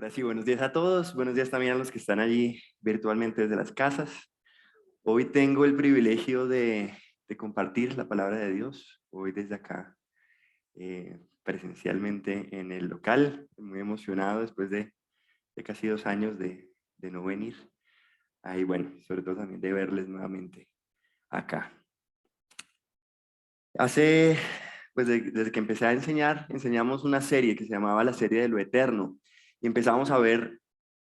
Ahora sí, buenos días a todos, buenos días también a los que están allí virtualmente desde las casas. Hoy tengo el privilegio de compartir la palabra de Dios, hoy desde acá, presencialmente en el local, muy emocionado después de casi 2 años de no venir. Ahí bueno, sobre todo también de verles nuevamente acá. Desde que empecé a enseñar, enseñamos una serie que se llamaba la serie de lo eterno y empezamos a ver,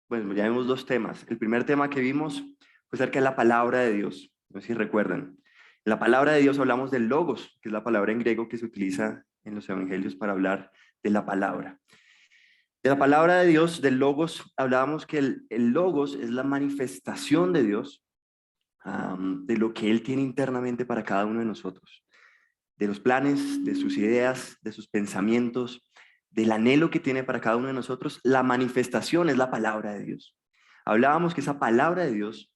bueno, ya vimos dos temas. El primer tema que vimos fue acerca de la palabra de Dios, no sé si recuerdan. En la palabra de Dios hablamos del logos, que es la palabra en griego que se utiliza en los evangelios para hablar de la palabra. De la palabra de Dios, del logos, hablábamos que el logos es la manifestación de Dios, de lo que Él tiene internamente para cada uno de nosotros, de los planes, de sus ideas, de sus pensamientos, del anhelo que tiene para cada uno de nosotros. La manifestación es la palabra de Dios. Hablábamos que esa palabra de Dios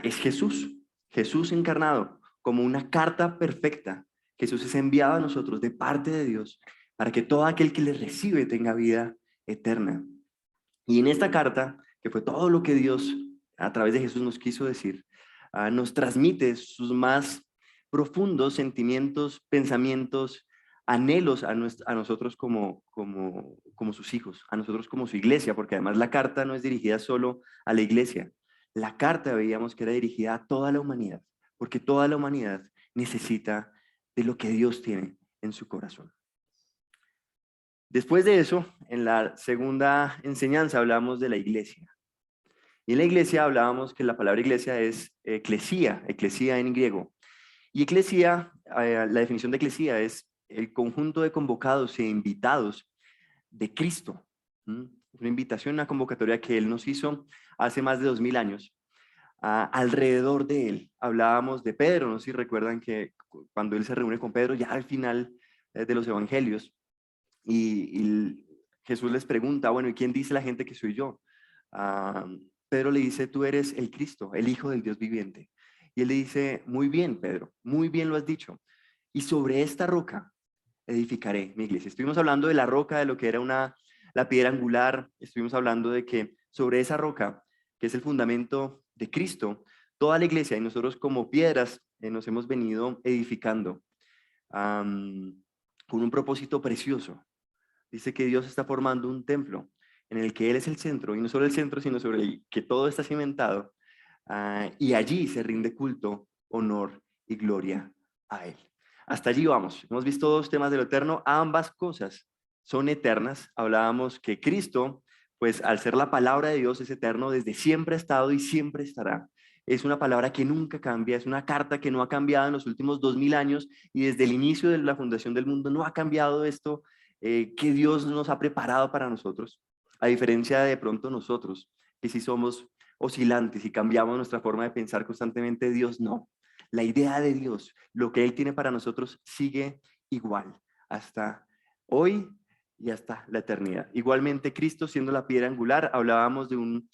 es Jesús, Jesús encarnado, como una carta perfecta. Jesús es enviado a nosotros de parte de Dios para que todo aquel que le recibe tenga vida eterna. Y en esta carta, que fue todo lo que Dios a través de Jesús nos quiso decir, nos transmite sus más profundos sentimientos, pensamientos, anhelos a nosotros como sus hijos, a nosotros como su iglesia, porque además la carta no es dirigida solo a la iglesia. La carta veíamos que era dirigida a toda la humanidad, porque toda la humanidad necesita de lo que Dios tiene en su corazón. Después de eso, en la segunda enseñanza hablamos de la iglesia. Y en la iglesia hablábamos que la palabra iglesia es eclesía, eclesía en griego. Y eclesía, la definición de eclesía es el conjunto de convocados e invitados de Cristo. Una invitación, una convocatoria que Él nos hizo hace más de 2000 años. Alrededor de Él hablábamos de Pedro, no sé si recuerdan que cuando Él se reúne con Pedro, ya al final de los evangelios, y Jesús les pregunta, bueno, ¿y quién dice la gente que soy yo? Pedro le dice, tú eres el Cristo, el Hijo del Dios viviente. Y él le dice, muy bien, Pedro, muy bien lo has dicho. Y sobre esta roca edificaré mi iglesia. Estuvimos hablando de la roca, de lo que era la piedra angular. Estuvimos hablando de que sobre esa roca, que es el fundamento de Cristo, toda la iglesia y nosotros como piedras nos hemos venido edificando con un propósito precioso. Dice que Dios está formando un templo en el que Él es el centro, y no solo el centro, sino sobre el que todo está cimentado, y allí se rinde culto, honor y gloria a Él. Hasta allí vamos. Hemos visto dos temas de lo eterno. Ambas cosas son eternas. Hablábamos que Cristo, pues al ser la palabra de Dios, es eterno, desde siempre ha estado y siempre estará. Es una palabra que nunca cambia, es una carta que no ha cambiado en los últimos 2000 años, y desde el inicio de la fundación del mundo no ha cambiado esto que Dios nos ha preparado para nosotros, a diferencia de pronto nosotros, que si somos oscilantes y cambiamos nuestra forma de pensar constantemente, Dios no. La idea de Dios, lo que Él tiene para nosotros, sigue igual hasta hoy y hasta la eternidad. Igualmente, Cristo siendo la piedra angular, hablábamos de un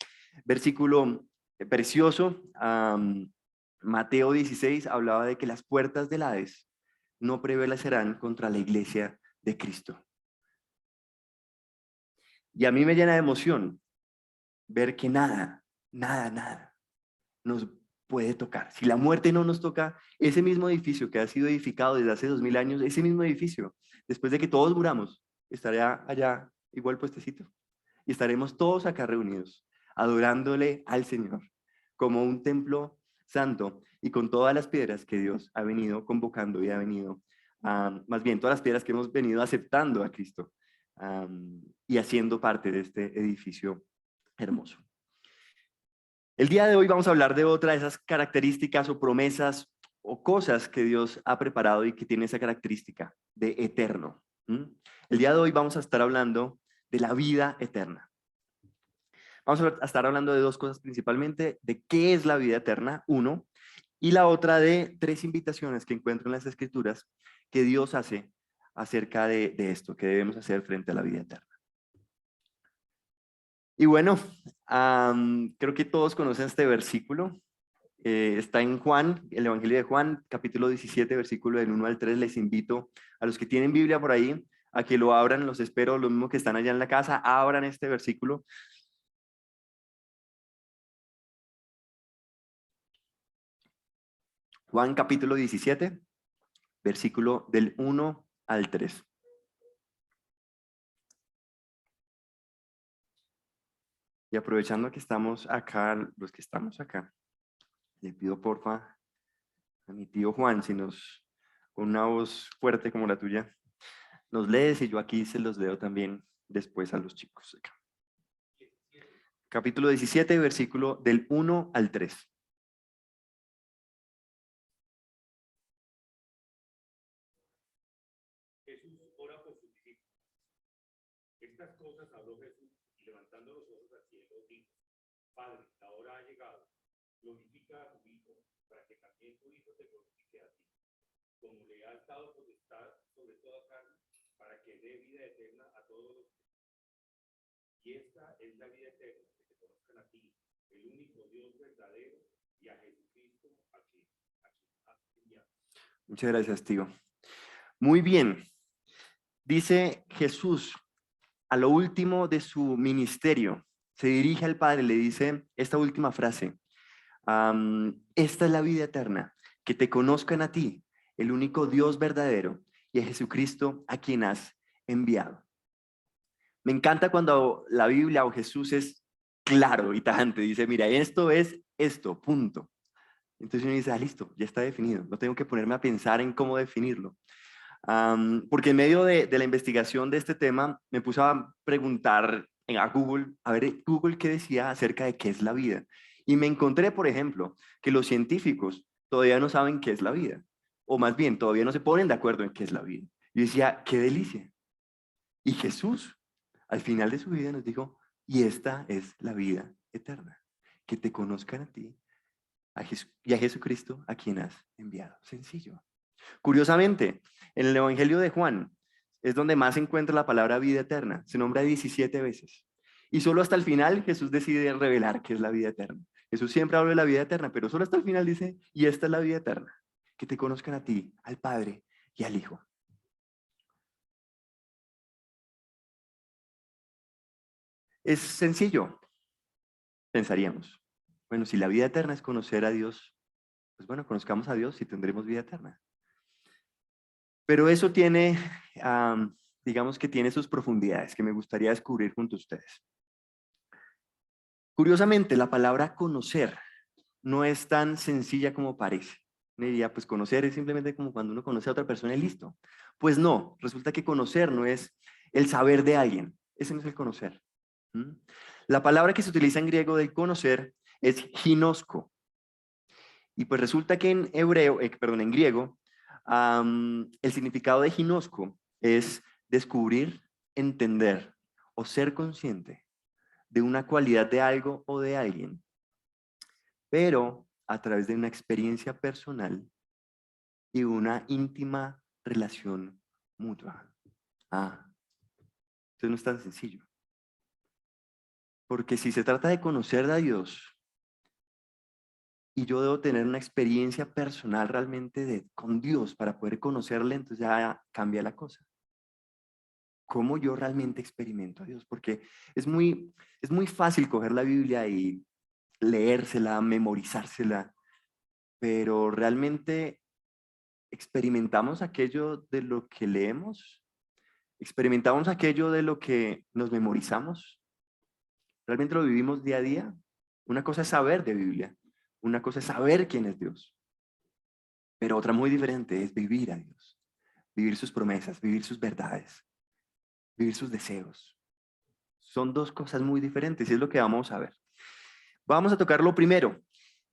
versículo precioso, Mateo 16, hablaba de que las puertas del Hades no prevalecerán contra la iglesia de Cristo. Y a mí me llena de emoción ver que nada nos puede tocar. Si la muerte no nos toca, ese mismo edificio que ha sido edificado desde hace 2000 años, ese mismo edificio, después de que todos muramos, estará allá igual puestecito. Y estaremos todos acá reunidos, adorándole al Señor, como un templo santo y con todas las piedras que Dios ha venido convocando y ha venido, más bien todas las piedras que hemos venido aceptando a Cristo y haciendo parte de este edificio hermoso. El día de hoy vamos a hablar de otra de esas características o promesas o cosas que Dios ha preparado y que tiene esa característica de eterno. El día de hoy vamos a estar hablando de la vida eterna. Vamos a estar hablando de dos cosas principalmente, de qué es la vida eterna, uno, y la otra de tres invitaciones que encuentro en las Escrituras que Dios hace acerca de esto, que debemos hacer frente a la vida eterna. Y bueno, creo que todos conocen este versículo. Está en Juan, el Evangelio de Juan, capítulo 17, versículo del 1 al 3. Les invito a los que tienen Biblia por ahí a que lo abran, los espero, lo mismo que están allá en la casa, abran este versículo. Juan capítulo 17, versículo del 1 al 3. Y aprovechando que estamos acá, los que estamos acá, le pido porfa a mi tío Juan, si nos, con una voz fuerte como la tuya, nos lees y yo aquí se los leo también después a los chicos acá. Capítulo 17, versículo del 1 al 3. Jesús ora por sus discípulos. Estas cosas habló Jesús y levantando los ojos al cielo dijo: Padre, la hora ha llegado. Glorifica a tu Hijo, para que también tu Hijo te glorifique a ti. Como le has dado potestad sobre toda carne, para que dé vida eterna a todos los que. Y esta es la vida eterna, que te conozcan a ti, el único Dios verdadero, y a Jesucristo a quien has enviado. Muchas gracias, tío. Muy bien. Dice Jesús a lo último de su ministerio, se dirige al Padre, le dice esta última frase: esta es la vida eterna, que te conozcan a ti, el único Dios verdadero, y a Jesucristo a quien has enviado. Me encanta cuando la Biblia o Jesús es claro y tajante, dice, mira, esto es esto, punto. Entonces uno dice, listo, ya está definido, no tengo que ponerme a pensar en cómo definirlo. Porque en medio de la investigación de este tema me puse a preguntar a Google, a ver Google qué decía acerca de qué es la vida. Y me encontré, por ejemplo, que los científicos todavía no saben qué es la vida. O más bien, todavía no se ponen de acuerdo en qué es la vida. Yo decía, qué delicia. Y Jesús, al final de su vida, nos dijo, y esta es la vida eterna, que te conozcan a ti y a Jesucristo a quien has enviado. Sencillo. Curiosamente, en el Evangelio de Juan es donde más se encuentra la palabra vida eterna. Se nombra 17 veces. Y solo hasta el final Jesús decide revelar qué es la vida eterna. Jesús siempre habla de la vida eterna, pero solo hasta el final dice, y esta es la vida eterna, que te conozcan a ti, al Padre y al Hijo. Es sencillo, pensaríamos. Bueno, si la vida eterna es conocer a Dios, pues bueno, conozcamos a Dios y tendremos vida eterna. Pero eso tiene, digamos que tiene sus profundidades que me gustaría descubrir junto a ustedes. Curiosamente, la palabra conocer no es tan sencilla como parece. Me diría, pues conocer es simplemente como cuando uno conoce a otra persona y listo. Pues no, resulta que conocer no es el saber de alguien, ese no es el conocer. ¿Mm? La palabra que se utiliza en griego de conocer es ginosko. Y pues resulta que en hebreo, perdón, en griego, el significado de ginosko es descubrir, entender o ser consciente de una cualidad de algo o de alguien, pero a través de una experiencia personal y una íntima relación mutua. Entonces no es tan sencillo. Porque si se trata de conocer a Dios, y yo debo tener una experiencia personal realmente con Dios para poder conocerle, entonces ya cambia la cosa. ¿Cómo yo realmente experimento a Dios? Porque es muy fácil coger la Biblia y leérsela, memorizársela, pero realmente experimentamos aquello de lo que leemos, experimentamos aquello de lo que nos memorizamos, realmente lo vivimos día a día. Una cosa es saber de Biblia, una cosa es saber quién es Dios, pero otra muy diferente es vivir a Dios, vivir sus promesas, vivir sus verdades, vivir sus deseos. Son dos cosas muy diferentes y es lo que vamos a ver. Vamos a tocar lo primero.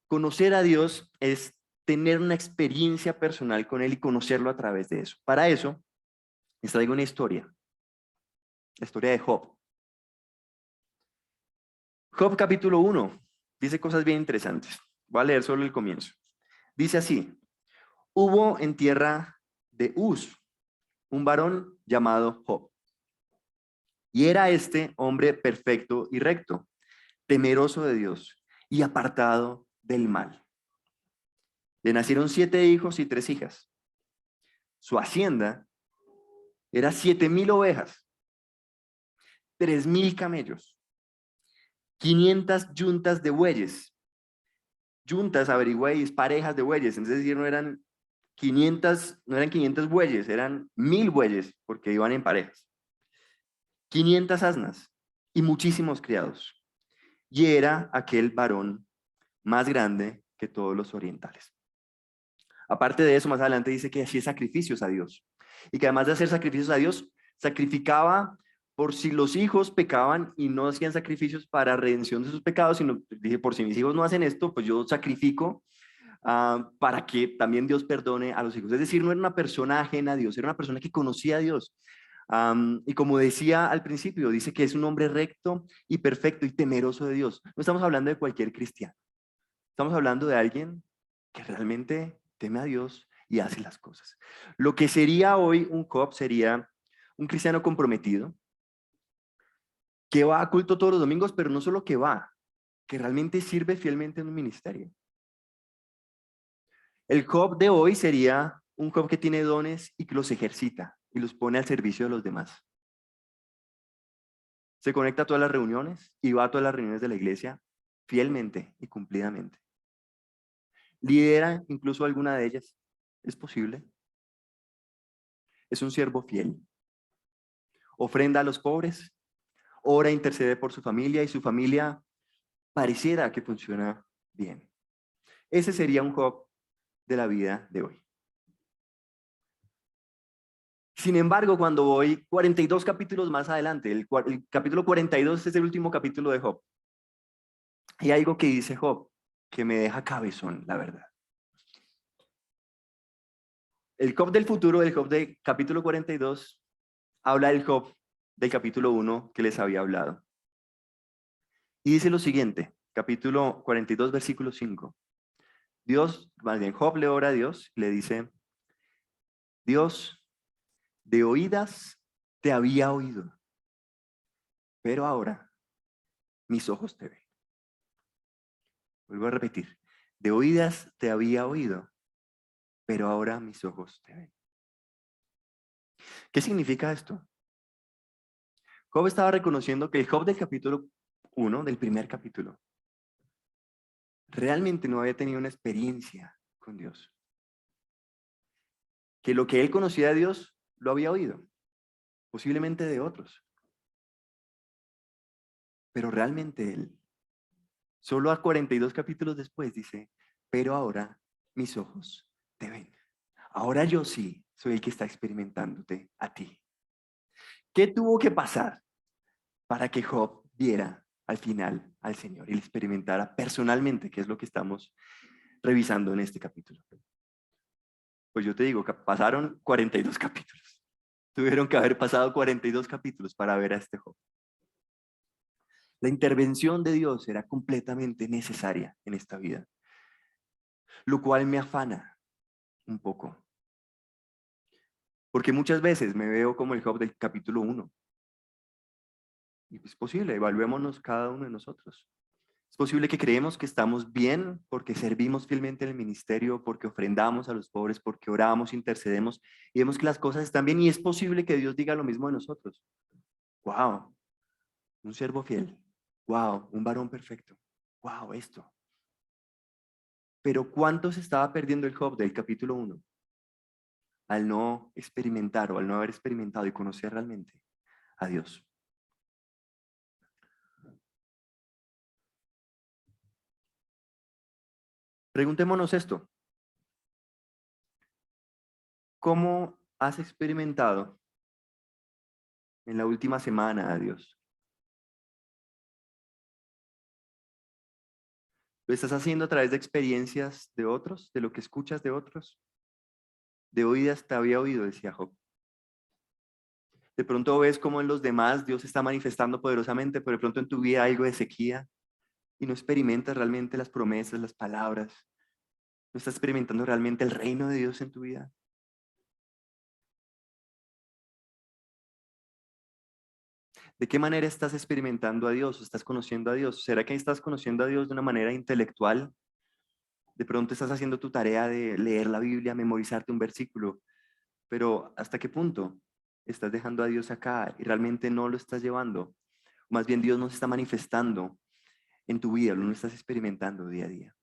Conocer a Dios es tener una experiencia personal con Él y conocerlo a través de eso. Para eso, les traigo una historia. La historia de Job. Job capítulo 1 dice cosas bien interesantes. Voy a leer solo el comienzo. Dice así: hubo en tierra de Uz un varón llamado Job. Y era este hombre perfecto y recto, temeroso de Dios y apartado del mal. Le nacieron 7 hijos y 3 hijas. Su hacienda Era 7.000 ovejas, 3.000 camellos, 500 yuntas de bueyes. Yuntas, averigüéis, parejas de bueyes. Es decir, no eran 500 bueyes, eran 1.000 bueyes, porque iban en parejas. 500 asnas y muchísimos criados. Y era aquel varón más grande que todos los orientales. Aparte de eso, más adelante dice que hacía sacrificios a Dios. Y que además de hacer sacrificios a Dios, sacrificaba por si los hijos pecaban y no hacían sacrificios para redención de sus pecados, sino dije, por si mis hijos no hacen esto, pues yo sacrifico para que también Dios perdone a los hijos. Es decir, no era una persona ajena a Dios, era una persona que conocía a Dios. Y como decía al principio, dice que es un hombre recto y perfecto y temeroso de Dios. No estamos hablando de cualquier cristiano. Estamos hablando de alguien que realmente teme a Dios y hace las cosas. Lo que sería hoy un Job sería un cristiano comprometido, que va a culto todos los domingos, pero no solo que va, que realmente sirve fielmente en un ministerio. El Job de hoy sería un Job que tiene dones y que los ejercita y los pone al servicio de los demás. Se conecta a todas las reuniones y va a todas las reuniones de la iglesia fielmente y cumplidamente. Lidera incluso alguna de ellas. ¿Es posible? Es un siervo fiel. Ofrenda a los pobres, ora e intercede por su familia y su familia pareciera que funciona bien. Ese sería un Job de la vida de hoy. Sin embargo, cuando voy 42 capítulos más adelante, el capítulo 42 es el último capítulo de Job. Y hay algo que dice Job que me deja cabezón, la verdad. El Job del futuro, el Job del capítulo 42, habla del Job del capítulo 1 que les había hablado. Y dice lo siguiente, capítulo 42, versículo 5. Dios, más bien Job le ora a Dios, le dice, Dios, de oídas te había oído, pero ahora mis ojos te ven. Vuelvo a repetir, de oídas te había oído, pero ahora mis ojos te ven. ¿Qué significa esto? Job estaba reconociendo que el Job del capítulo 1, del primer capítulo, realmente no había tenido una experiencia con Dios. Que lo que él conocía de Dios lo había oído, posiblemente de otros. Pero realmente él, solo a 42 capítulos después, dice, pero ahora mis ojos te ven. Ahora yo sí soy el que está experimentándote a ti. ¿Qué tuvo que pasar para que Job viera al final al Señor y le experimentara personalmente, que es lo que estamos revisando en este capítulo? Pues yo te digo, que pasaron 42 capítulos. Tuvieron que haber pasado 42 capítulos para ver a este Job. La intervención de Dios era completamente necesaria en esta vida, lo cual me afana un poco. Porque muchas veces me veo como el Job del capítulo 1. Y es posible, evaluémonos cada uno de nosotros. Es posible que creemos que estamos bien porque servimos fielmente en el ministerio, porque ofrendamos a los pobres, porque oramos, intercedemos y vemos que las cosas están bien. Y es posible que Dios diga lo mismo de nosotros. ¡Wow! Un siervo fiel. ¡Wow! Un varón perfecto. ¡Wow! Esto. Pero ¿cuánto se estaba perdiendo el Job del capítulo 1? Al no experimentar o al no haber experimentado y conocer realmente a Dios. Preguntémonos esto. ¿Cómo has experimentado en la última semana a Dios? ¿Lo estás haciendo a través de experiencias de otros, de lo que escuchas de otros? De oídas te había oído, decía Job. De pronto ves cómo en los demás Dios se está manifestando poderosamente, pero de pronto en tu vida hay algo de sequía y no experimentas realmente las promesas, las palabras. No estás experimentando realmente el reino de Dios en tu vida. ¿De qué manera estás experimentando a Dios? ¿Estás conociendo a Dios? ¿Será que estás conociendo a Dios de una manera intelectual? De pronto estás haciendo tu tarea de leer la Biblia, memorizarte un versículo, pero ¿hasta qué punto? estás dejando a Dios acá y realmente no lo estás llevando. Más bien Dios no se está manifestando en tu vida, no lo estás experimentando día a día.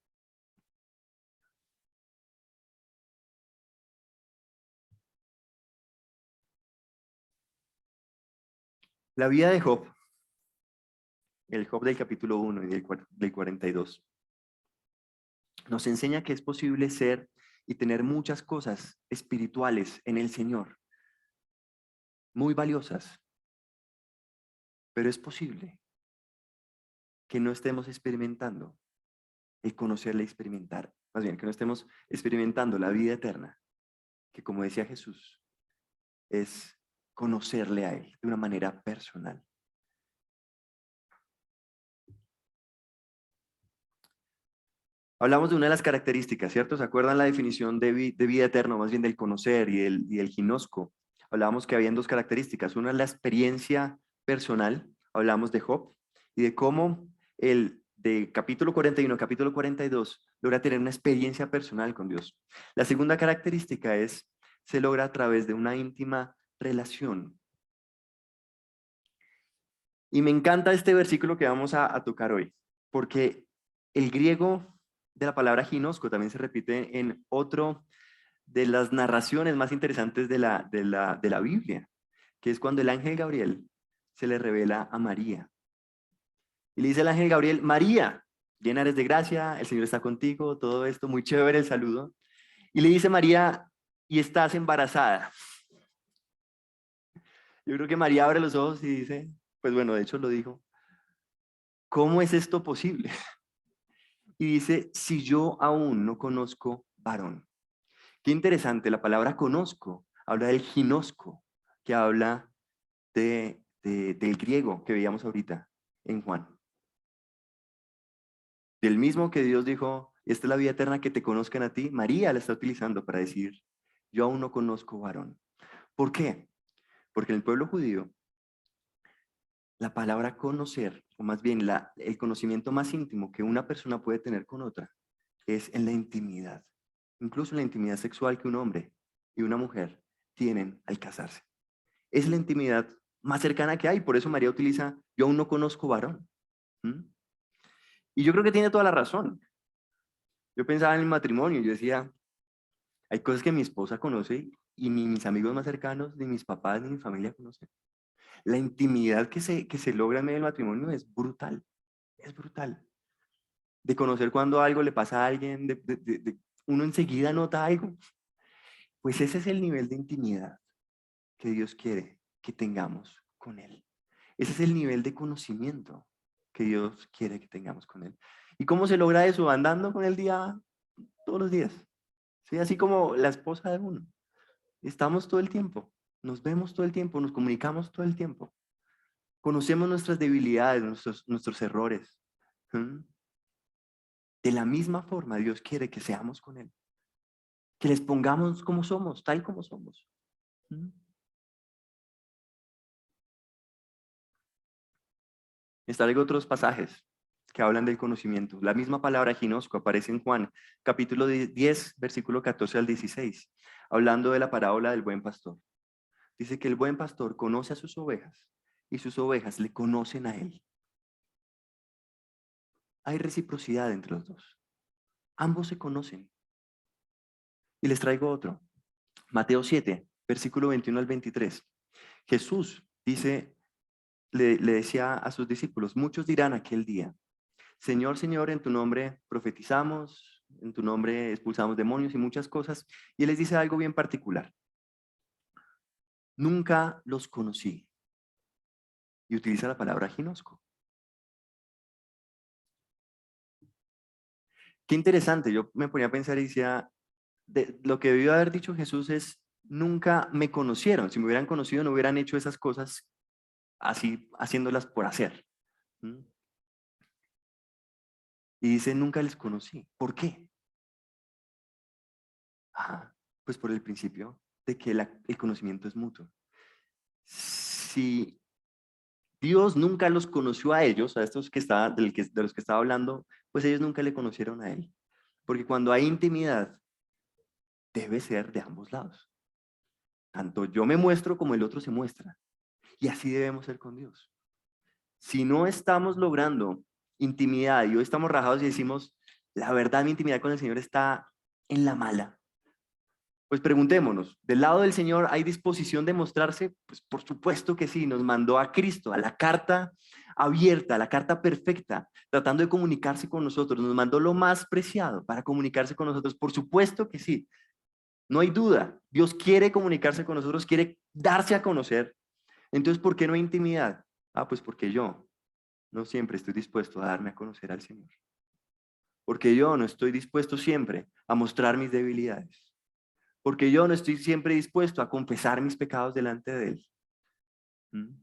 La vida de Job, el Job del capítulo 1 y del 42, nos enseña que es posible ser y tener muchas cosas espirituales en el Señor, muy valiosas, pero es posible que no estemos experimentando el conocerle y experimentar, más bien que no estemos experimentando la vida eterna, que como decía Jesús, es conocerle a Él de una manera personal. Hablamos de una de las características, ¿cierto? ¿Se acuerdan la definición de vida eterna, más bien del conocer y el ginosco? Hablábamos que habían dos características. Una es la experiencia personal, hablamos de Job, y de cómo el de capítulo 41 a capítulo 42 logra tener una experiencia personal con Dios. La segunda característica se logra a través de una íntima relación. Y me encanta este versículo que vamos a tocar hoy, porque el griego de la palabra ginosco también se repite en otro de las narraciones más interesantes de la Biblia, que es cuando el ángel Gabriel se le revela a María. Y le dice el ángel Gabriel: María, llena eres de gracia, el Señor está contigo, todo esto, muy chévere el saludo. Y le dice: María, y estás embarazada. Yo creo que María abre los ojos y dice, pues bueno, de hecho lo dijo, ¿cómo es esto posible? Y dice: si yo aún no conozco varón. Qué interesante, la palabra conozco habla del ginosco, que habla del griego que veíamos ahorita en Juan. Del mismo que Dios dijo, esta es la vida eterna, que te conozcan a ti, María la está utilizando para decir, yo aún no conozco varón. ¿Por qué? Porque en el pueblo judío, la palabra conocer, o más bien el conocimiento más íntimo que una persona puede tener con otra, es en la intimidad. Incluso en la intimidad sexual que un hombre y una mujer tienen al casarse. Es la intimidad más cercana que hay. Por eso María utiliza, yo aún no conozco varón. ¿Mm? Y yo creo que tiene toda la razón. Yo pensaba en el matrimonio, yo decía, hay cosas que mi esposa conoce y ni mis amigos más cercanos, ni mis papás, ni mi familia conocen. La intimidad que se logra en medio del matrimonio es brutal, es brutal. De conocer cuando algo le pasa a alguien, uno enseguida nota algo. Pues ese es el nivel de intimidad que Dios quiere que tengamos con Él. Ese es el nivel de conocimiento que Dios quiere que tengamos con Él. ¿Y cómo se logra eso? Andando con Él todos los días. ¿Sí? Así como la esposa de uno. Estamos todo el tiempo, nos vemos todo el tiempo, nos comunicamos todo el tiempo. Conocemos nuestras debilidades, nuestros errores. ¿Mm? De la misma forma, Dios quiere que seamos con Él. Que les pongamos como somos, tal como somos. ¿Mm? Están otros pasajes que hablan del conocimiento. La misma palabra ginosco aparece en Juan, capítulo 10, versículo 14 al 16, hablando de la parábola del buen pastor. Dice que el buen pastor conoce a sus ovejas y sus ovejas le conocen a él. Hay reciprocidad entre los dos. Ambos se conocen. Y les traigo otro. Mateo 7, versículo 21 al 23. Jesús dice, le decía a sus discípulos, muchos dirán aquel día, Señor, Señor, en tu nombre profetizamos, en tu nombre expulsamos demonios y muchas cosas. Y él les dice algo bien particular. Nunca los conocí. Y utiliza la palabra ginosco. Qué interesante. Yo me ponía a pensar y decía, lo que debió haber dicho Jesús es, nunca me conocieron. Si me hubieran conocido, no hubieran hecho esas cosas así, haciéndolas por hacer. ¿Mm? Y dice, nunca les conocí. ¿Por qué? Ah, pues por el principio de que el conocimiento es mutuo. Si Dios nunca los conoció a ellos, a estos de los que estaba hablando, pues ellos nunca le conocieron a Él. Porque cuando hay intimidad, debe ser de ambos lados. Tanto yo me muestro como el otro se muestra. Y así debemos ser con Dios. Si no estamos logrando intimidad y hoy estamos rajados y decimos, la verdad, mi intimidad con el Señor está en la mala, pues preguntémonos, ¿del lado del Señor hay disposición de mostrarse? Pues por supuesto que sí, nos mandó a Cristo, a la carta abierta, a la carta perfecta, tratando de comunicarse con nosotros, nos mandó lo más preciado para comunicarse con nosotros, por supuesto que sí, no hay duda, Dios quiere comunicarse con nosotros, quiere darse a conocer, entonces ¿por qué no hay intimidad? Pues porque yo no siempre estoy dispuesto a darme a conocer al Señor, porque yo no estoy dispuesto siempre a mostrar mis debilidades. Porque yo no estoy siempre dispuesto a confesar mis pecados delante de Él. ¿Mm?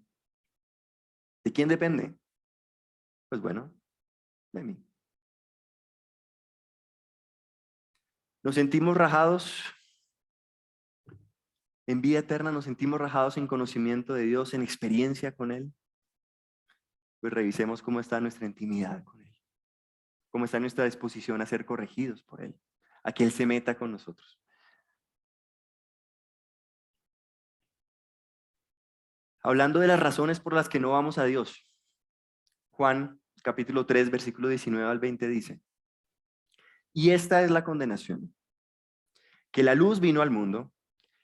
¿De quién depende? Pues bueno, de mí. Nos sentimos rajados en vida eterna, nos sentimos rajados en conocimiento de Dios, en experiencia con Él. Pues revisemos cómo está nuestra intimidad con Él, cómo está nuestra disposición a ser corregidos por Él, a que Él se meta con nosotros. Hablando de las razones por las que no vamos a Dios, Juan capítulo 3, versículo 19 al 20 dice, y esta es la condenación, que la luz vino al mundo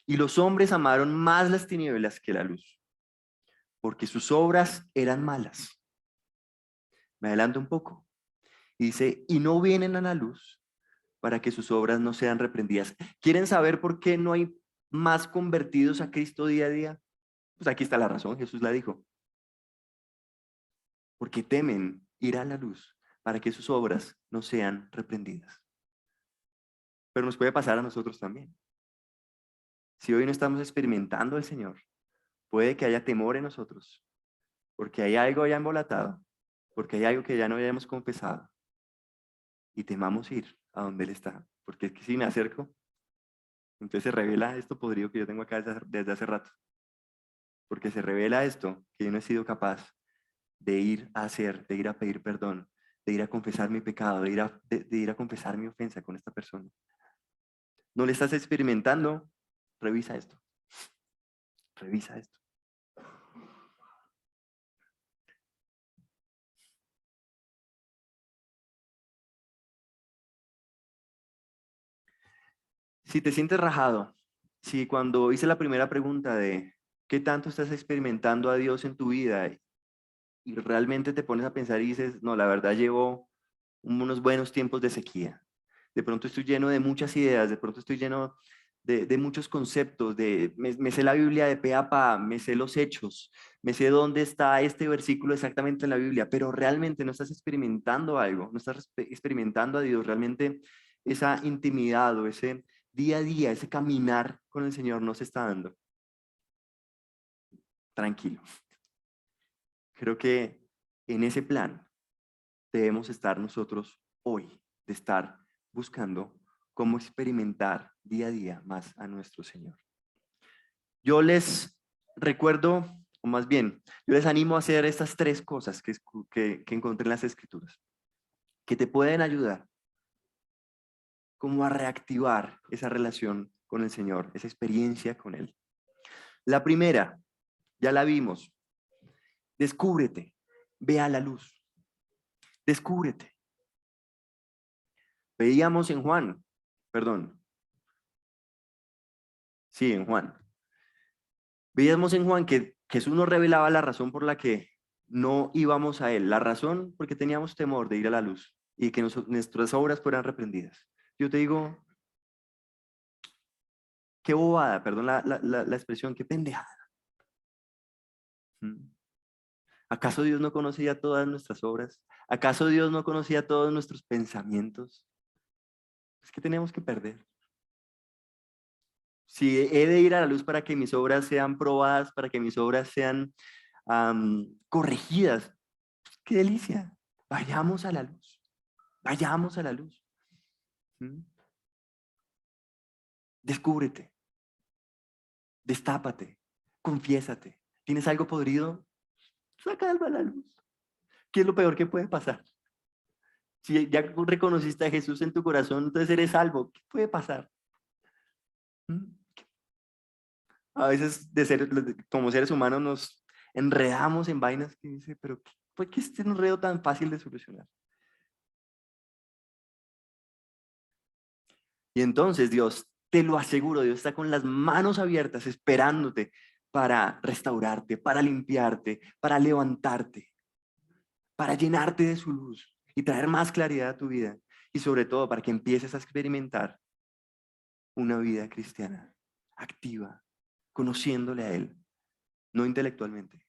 y los hombres amaron más las tinieblas que la luz, porque sus obras eran malas. Me adelanto un poco. Y dice, y no vienen a la luz para que sus obras no sean reprendidas. ¿Quieren saber por qué no hay más convertidos a Cristo día a día? Pues aquí está la razón, Jesús la dijo. Porque temen ir a la luz para que sus obras no sean reprendidas. Pero nos puede pasar a nosotros también. Si hoy no estamos experimentando al Señor, puede que haya temor en nosotros, porque hay algo ya embolatado, porque hay algo que ya no hayamos confesado, y temamos ir a donde Él está, porque es que si me acerco, entonces se revela esto podrido que yo tengo acá desde hace rato, porque se revela esto que yo no he sido capaz de ir a hacer, de ir a pedir perdón, de ir a confesar mi pecado, de ir a confesar mi ofensa con esta persona. ¿No le estás experimentando? Revisa esto, revisa esto. Si te sientes rajado, si cuando hice la primera pregunta de ¿qué tanto estás experimentando a Dios en tu vida? Y realmente te pones a pensar y dices, no, la verdad llevo unos buenos tiempos de sequía. De pronto estoy lleno de muchas ideas, de pronto estoy lleno de muchos conceptos, me sé la Biblia de pe a pa, me sé los hechos, me sé dónde está este versículo exactamente en la Biblia, pero realmente no estás experimentando algo, no estás experimentando a Dios, realmente esa intimidad o ese día a día, ese caminar con el Señor no se está dando. Tranquilo. Creo que en ese plan debemos estar nosotros hoy, de estar buscando cómo experimentar día a día más a nuestro Señor. Yo les recuerdo, o más bien, yo les animo a hacer estas tres cosas que encontré en las Escrituras, que te pueden ayudar como a reactivar esa relación con el Señor, esa experiencia con Él. La primera, ya la vimos, descúbrete, ve a la luz, descúbrete. Veíamos en Juan, perdón, sí, en Juan. Veíamos en Juan que Jesús nos revelaba la razón por la que no íbamos a Él. La razón porque teníamos temor de ir a la luz y que nuestras obras fueran reprendidas. Yo te digo, qué bobada, perdón la expresión, qué pendejada. ¿Mm? ¿Acaso Dios no conocía todas nuestras obras? ¿Acaso Dios no conocía todos nuestros pensamientos? Es que tenemos que perder. Si he de ir a la luz para que mis obras sean probadas, para que mis obras sean corregidas, qué delicia. Vayamos a la luz. Vayamos a la luz. ¿Mm? Descúbrete. Destápate. Confiésate. ¿Tienes algo podrido? Sácalo a la luz. ¿Qué es lo peor que puede pasar? Si ya reconociste a Jesús en tu corazón, entonces eres salvo. ¿Qué puede pasar? ¿Mm? A veces como seres humanos nos enredamos en vainas que dice, pero ¿por qué este enredo tan fácil de solucionar? Y entonces Dios, te lo aseguro, Dios está con las manos abiertas esperándote para restaurarte, para limpiarte, para levantarte, para llenarte de su luz y traer más claridad a tu vida. Y sobre todo para que empieces a experimentar una vida cristiana activa, conociéndole a Él, no intelectualmente,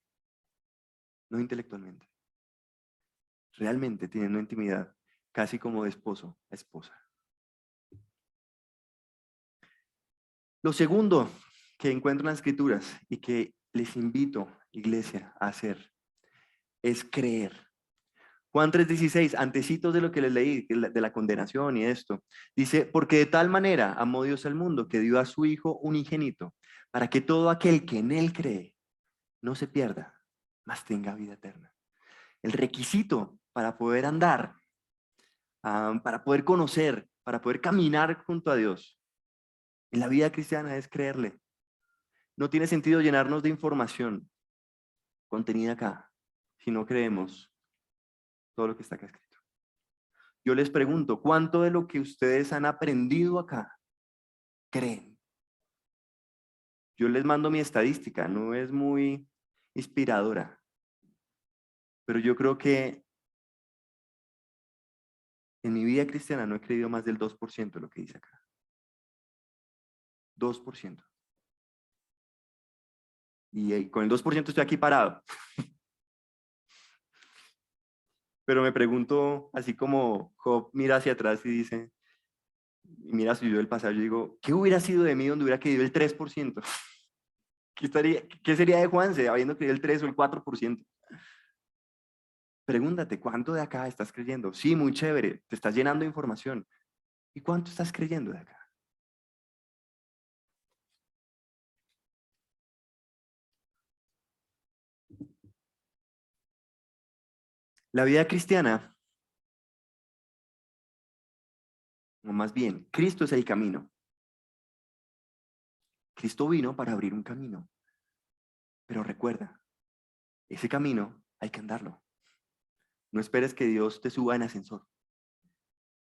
no intelectualmente, realmente teniendo intimidad, casi como de esposo a esposa. Lo segundo que encuentro en las Escrituras y que les invito, iglesia, a hacer es creer. Juan 3:16, antecitos de lo que les leí, de la condenación y esto, dice, porque de tal manera amó Dios al mundo que dio a su Hijo unigénito, para que todo aquel que en Él cree no se pierda, mas tenga vida eterna. El requisito para poder andar, para poder conocer, para poder caminar junto a Dios en la vida cristiana es creerle. No tiene sentido llenarnos de información contenida acá si no creemos todo lo que está acá escrito. Yo les pregunto, ¿cuánto de lo que ustedes han aprendido acá creen? Yo les mando mi estadística, no es muy inspiradora, pero yo creo que en mi vida cristiana no he creído más del 2% de lo que dice acá. 2%. Y con el 2% estoy aquí parado. Pero me pregunto, así como Job mira hacia atrás y dice, y mira su yo del pasado, yo digo, ¿qué hubiera sido de mí donde hubiera creído el 3%? ¿Qué sería de Juanse habiendo creído el 3 o el 4%? Pregúntate, ¿cuánto de acá estás creyendo? Sí, muy chévere, te estás llenando de información. ¿Y cuánto estás creyendo de acá? La vida cristiana, o más bien, Cristo es el camino. Cristo vino para abrir un camino. Pero recuerda, ese camino hay que andarlo. No esperes que Dios te suba en ascensor.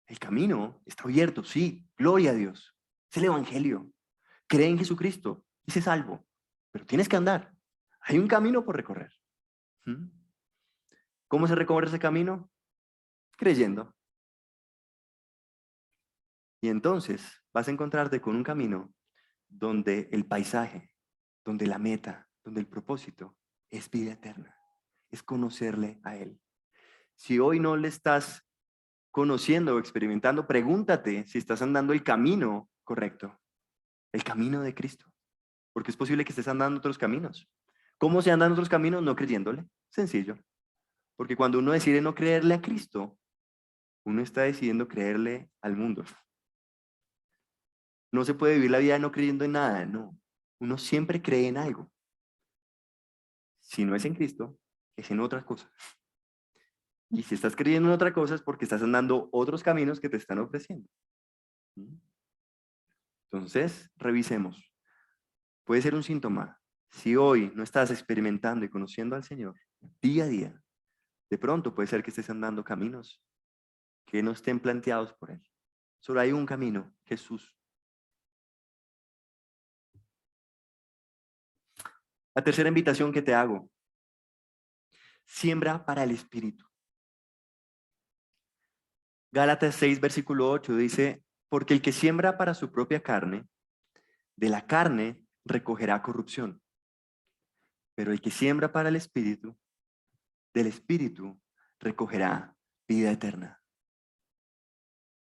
El camino está abierto, sí, gloria a Dios. Es el Evangelio. Cree en Jesucristo y sé salvo. Pero tienes que andar. Hay un camino por recorrer. ¿Mm? ¿Cómo se recorre ese camino? Creyendo. Y entonces vas a encontrarte con un camino donde el paisaje, donde la meta, donde el propósito es vida eterna. Es conocerle a Él. Si hoy no le estás conociendo o experimentando, pregúntate si estás andando el camino correcto, el camino de Cristo. Porque es posible que estés andando otros caminos. ¿Cómo se andan otros caminos? No creyéndole. Sencillo. Porque cuando uno decide no creerle a Cristo, uno está decidiendo creerle al mundo. No se puede vivir la vida no creyendo en nada, no. Uno siempre cree en algo. Si no es en Cristo, es en otra cosa. Y si estás creyendo en otra cosa es porque estás andando otros caminos que te están ofreciendo. Entonces, revisemos. Puede ser un síntoma. Si hoy no estás experimentando y conociendo al Señor día a día, de pronto puede ser que estés andando caminos que no estén planteados por Él. Solo hay un camino, Jesús. La tercera invitación que te hago, siembra para el Espíritu. Gálatas 6, versículo 8 dice, porque el que siembra para su propia carne, de la carne recogerá corrupción. Pero el que siembra para el Espíritu, del Espíritu recogerá vida eterna.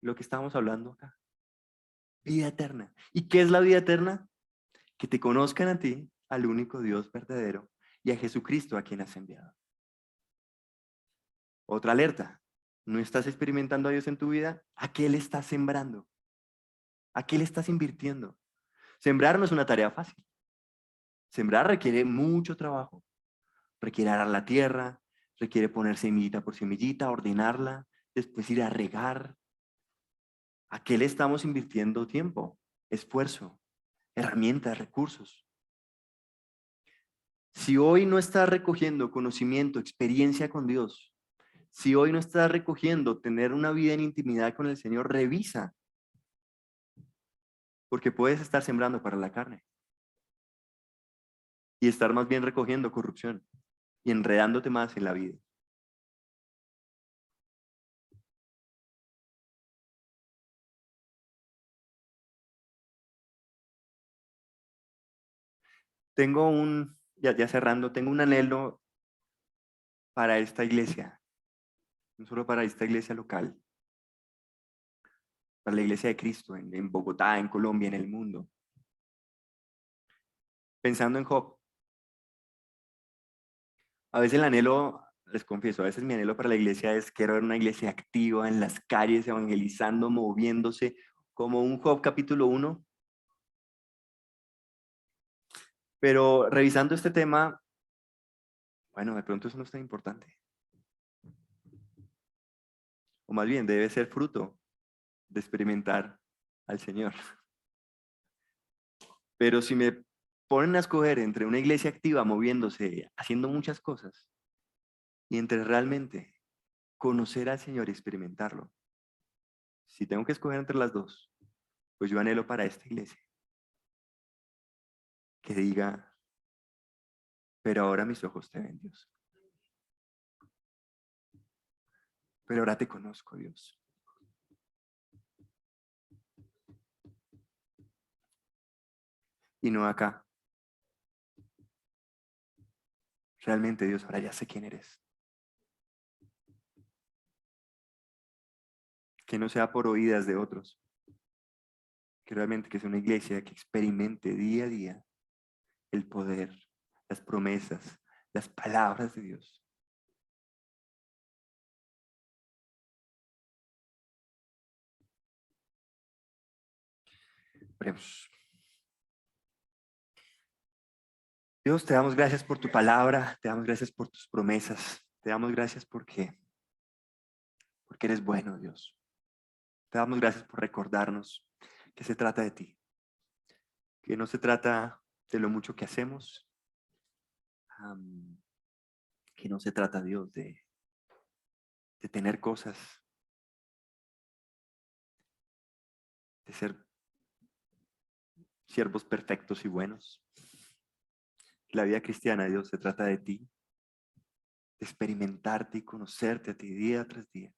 Lo que estamos hablando acá. Vida eterna. ¿Y qué es la vida eterna? Que te conozcan a ti, al único Dios verdadero, y a Jesucristo a quien has enviado. Otra alerta. ¿No estás experimentando a Dios en tu vida? ¿A qué le estás sembrando? ¿A qué le estás invirtiendo? Sembrar no es una tarea fácil. Sembrar requiere mucho trabajo. Requiere arar la tierra, requiere poner semillita por semillita, ordenarla, después ir a regar. ¿A qué le estamos invirtiendo tiempo, esfuerzo, herramientas, recursos? Si hoy no estás recogiendo conocimiento, experiencia con Dios, si hoy no estás recogiendo tener una vida en intimidad con el Señor, revisa, porque puedes estar sembrando para la carne y estar más bien recogiendo corrupción y enredándote más en la vida. Ya cerrando, tengo un anhelo para esta iglesia, no solo para esta iglesia local, para la iglesia de Cristo en Bogotá, en Colombia, en el mundo. Pensando en Job, a veces el anhelo, les confieso, a veces mi anhelo para la iglesia es quiero ver una iglesia activa en las calles, evangelizando, moviéndose, como un Job capítulo 1. Pero revisando este tema, bueno, de pronto eso no es tan importante. O más bien, debe ser fruto de experimentar al Señor. Pero si me ponen a escoger entre una iglesia activa, moviéndose, haciendo muchas cosas, y entre realmente conocer al Señor y experimentarlo, si tengo que escoger entre las dos, pues yo anhelo para esta iglesia que diga, pero ahora mis ojos te ven, Dios. Pero ahora te conozco, Dios. Y no acá. Realmente, Dios, ahora ya sé quién eres. Que no sea por oídas de otros. Que realmente que sea una iglesia que experimente día a día el poder, las promesas, las palabras de Dios. Oremos. Dios, te damos gracias por tu palabra, te damos gracias por tus promesas, te damos gracias porque eres bueno, Dios. Te damos gracias por recordarnos que se trata de ti, que no se trata de lo mucho que hacemos, que no se trata, Dios, de tener cosas, de ser siervos perfectos y buenos. La vida cristiana, Dios, se trata de ti, de experimentarte y conocerte a ti día tras día.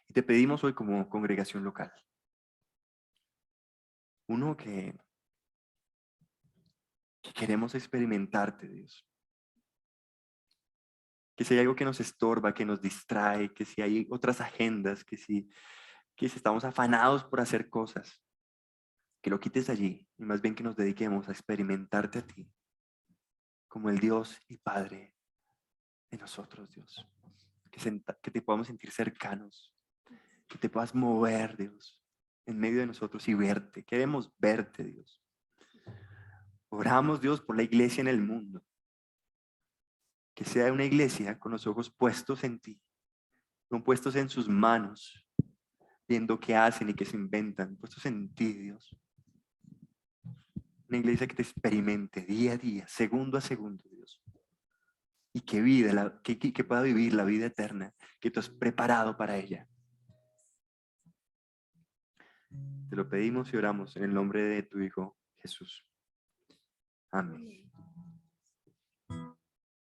Y te pedimos hoy como congregación local, uno que queremos experimentarte, Dios. Que si hay algo que nos estorba, que nos distrae, que si hay otras agendas, que si estamos afanados por hacer cosas, que lo quites allí y más bien que nos dediquemos a experimentarte a ti como el Dios y Padre de nosotros, Dios. Que te podamos sentir cercanos, que te puedas mover, Dios, en medio de nosotros y verte. Queremos verte, Dios. Oramos, Dios, por la iglesia en el mundo. Que sea una iglesia con los ojos puestos en ti, no puestos en sus manos, viendo qué hacen y qué se inventan, puestos en ti, Dios. Una iglesia que te experimente día a día, segundo a segundo, Dios. Y que pueda vivir la vida eterna que tú has preparado para ella. Te lo pedimos y oramos en el nombre de tu Hijo Jesús. Amén.